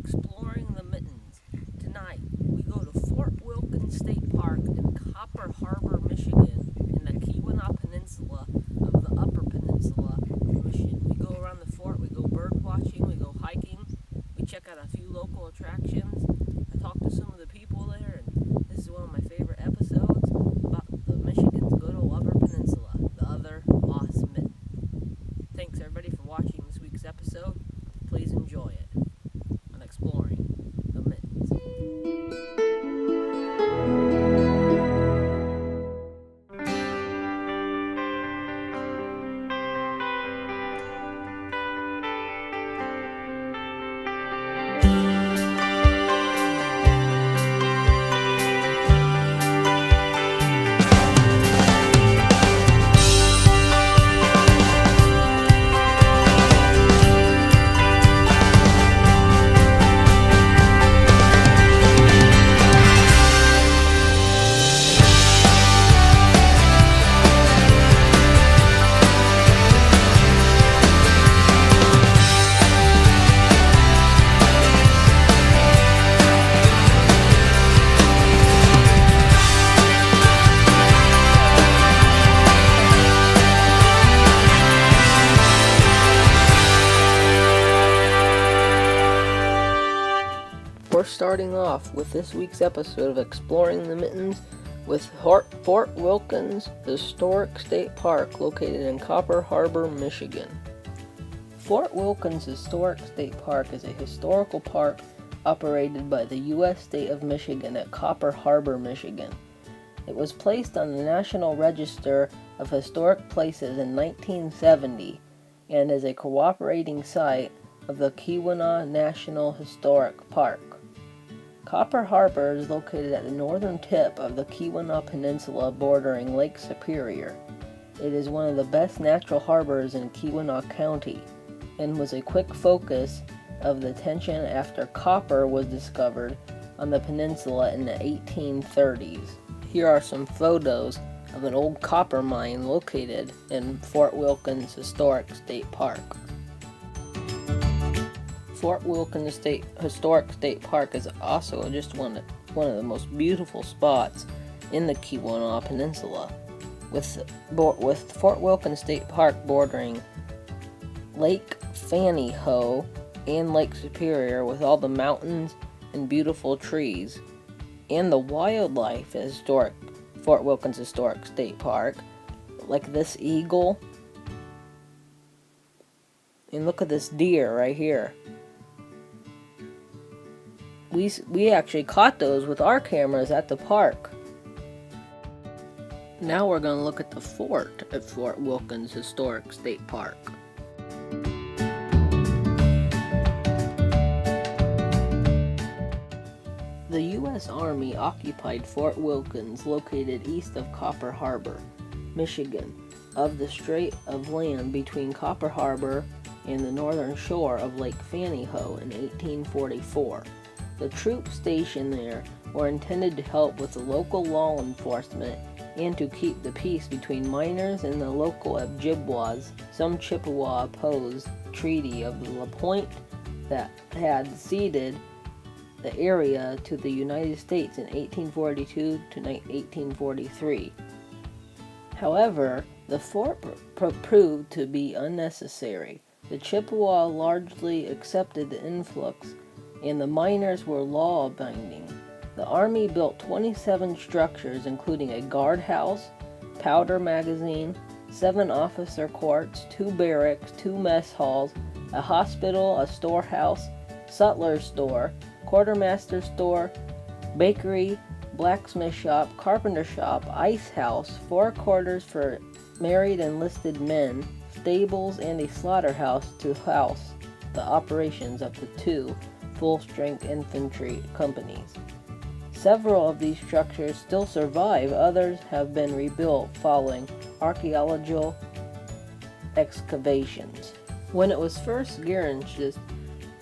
exploring the mittens. Tonight, we go to Fort Wilkins State Park in Copper Harbor, Michigan, in the Keweenaw Peninsula of the Upper Peninsula of Michigan. We go around the fort, we go bird watching, we go hiking, we check out a few local attractions. I talked to some of the people there, and this is one of my favorite episodes about the Michigan's good old Upper Peninsula, the other lost mitten. Thanks everybody for watching this week's episode. Please enjoy it on exploring the mittens. We're starting off with this week's episode of Exploring the Mittens with Fort Wilkins Historic State Park located in Copper Harbor, Michigan. Fort Wilkins Historic State Park is a historical park operated by the U.S. state of Michigan at Copper Harbor, Michigan. It was placed on the National Register of Historic Places in 1970 and is a cooperating site of the Keweenaw National Historic Park. Copper Harbor is located at the northern tip of the Keweenaw Peninsula bordering Lake Superior. It is one of the best natural harbors in Keweenaw County and was a quick focus of the attention after copper was discovered on the peninsula in the 1830s. Here are some photos of an old copper mine located in Fort Wilkins Historic State Park. Fort Wilkins Historic State Park is also just one of the most beautiful spots in the Keweenaw Peninsula, with Fort Wilkins State Park bordering Lake Fannie and Lake Superior with all the mountains and beautiful trees, and the wildlife at Fort Wilkins Historic State Park, like this eagle, and look at this deer right here. We actually caught those with our cameras at the park. Now we're going to look at the fort at Fort Wilkins Historic State Park. The U.S. Army occupied Fort Wilkins, located east of Copper Harbor, Michigan, of the strait of land between Copper Harbor and the northern shore of Lake Fannie in 1844. The troops stationed there were intended to help with the local law enforcement and to keep the peace between miners and the local Ojibwas. Some Chippewa opposed the Treaty of La Pointe that had ceded the area to the United States in 1842 to 1843. However, the fort proved to be unnecessary. The Chippewa largely accepted the influx, and the miners were law-abiding. The Army built 27 structures, including a guardhouse, powder magazine, 7 officer courts, 2 barracks, 2 mess halls, a hospital, a storehouse, sutler's store, quartermaster's store, bakery, blacksmith shop, carpenter shop, ice house, 4 quarters for married enlisted men, stables, and a slaughterhouse to house the operations of the 2 full-strength infantry companies. Several of these structures still survive, others have been rebuilt following archaeological excavations. When it was first garnished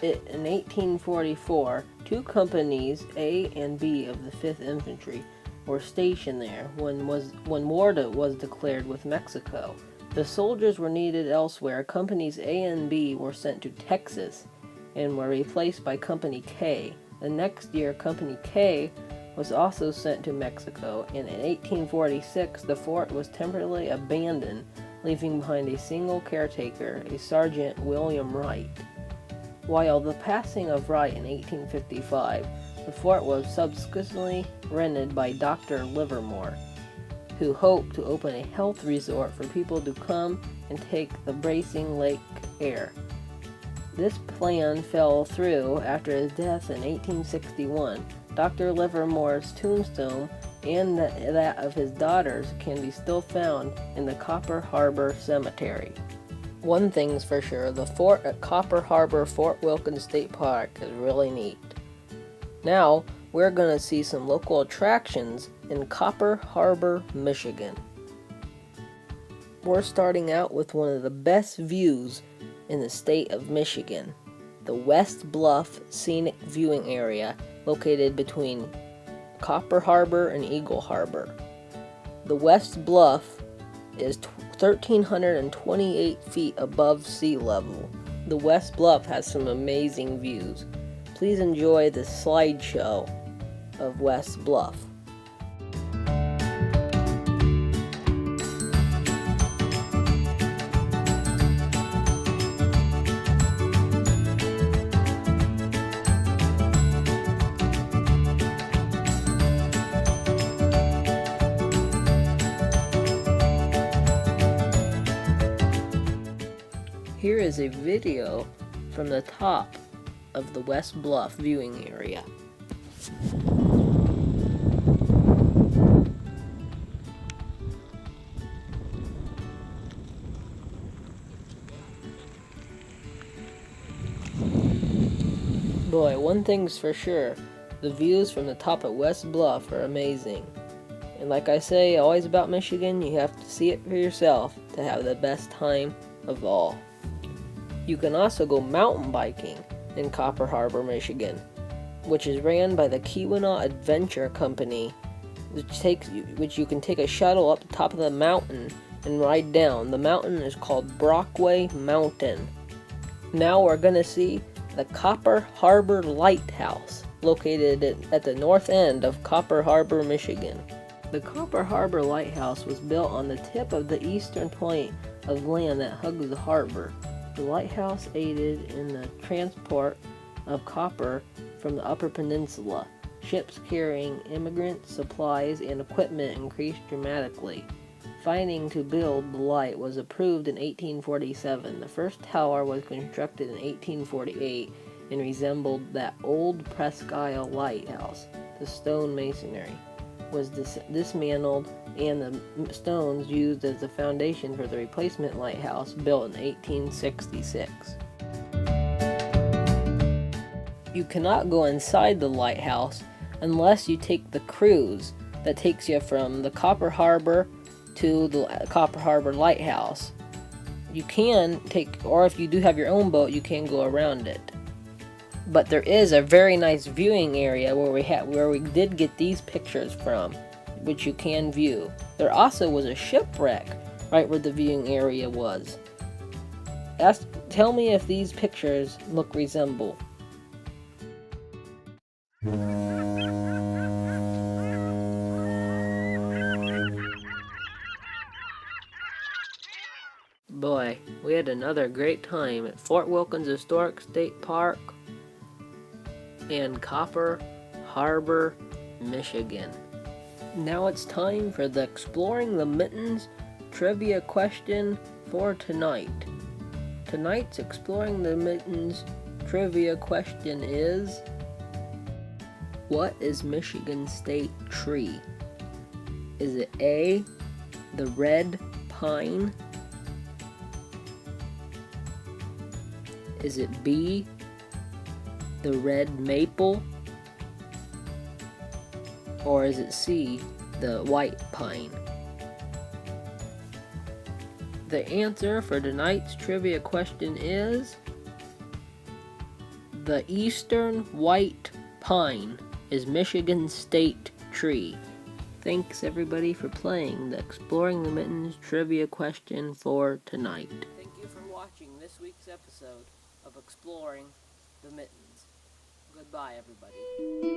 in 1844, 2 companies, A and B of the 5th Infantry, were stationed there when war was declared with Mexico. The soldiers were needed elsewhere. Companies A and B were sent to Texas and were replaced by Company K. The next year, Company K was also sent to Mexico, and in 1846 the fort was temporarily abandoned, leaving behind a single caretaker, a Sergeant William Wright. While the passing of Wright in 1855, the fort was subsequently rented by Dr. Livermore, who hoped to open a health resort for people to come and take the bracing lake air. This plan fell through after his death in 1861. Dr. Livermore's tombstone and that of his daughters can be still found in the Copper Harbor Cemetery. One thing's for sure, the fort at Copper Harbor Fort Wilkins State Park is really neat. Now, we're going to see some local attractions in Copper Harbor, Michigan. We're starting out with one of the best views in the state of Michigan, the West Bluff Scenic Viewing Area, located between Copper Harbor and Eagle Harbor. The West Bluff is 1,328 feet above sea level. The West Bluff has some amazing views. Please enjoy the slideshow of West Bluff. Here is a video from the top of the West Bluff viewing area. Boy, one thing's for sure, the views from the top of West Bluff are amazing. And like I say, always about Michigan, you have to see it for yourself to have the best time of all. You can also go mountain biking in Copper Harbor, Michigan, which is ran by the Keweenaw Adventure Company, which you can take a shuttle up the top of the mountain and ride down. The mountain is called Brockway Mountain. Now we're going to see the Copper Harbor Lighthouse, located at the north end of Copper Harbor, Michigan. The Copper Harbor Lighthouse was built on the tip of the eastern point of land that hugs the harbor. The lighthouse aided in the transport of copper from the Upper Peninsula. Ships carrying immigrants, supplies, and equipment increased dramatically. Funding to build the light was approved in 1847. The first tower was constructed in 1848 and resembled that old Presque Isle lighthouse. The stone masonry was dismantled and the stones used as the foundation for the replacement lighthouse built in 1866. You cannot go inside the lighthouse unless you take the cruise that takes you from the Copper Harbor to the Copper Harbor Lighthouse. You can take, or if you do have your own boat, you can go around it. But there is a very nice viewing area where we did get these pictures from, which you can view. There also was a shipwreck right where the viewing area was. Tell me if these pictures resemble. Boy, we had another great time at Fort Wilkins Historic State Park in Copper Harbor, Michigan. Now it's time for the Exploring the Mittens trivia question for tonight. Tonight's Exploring the Mittens trivia question is: what is Michigan's state tree? Is it A, the red pine? Is it B, the red maple? Or is it C, the white pine? The answer for tonight's trivia question is the eastern white pine is Michigan's state tree. Thanks everybody for playing the Exploring the Mittens trivia question for tonight. Thank you for watching this week's episode of Exploring the mittens. Goodbye, everybody.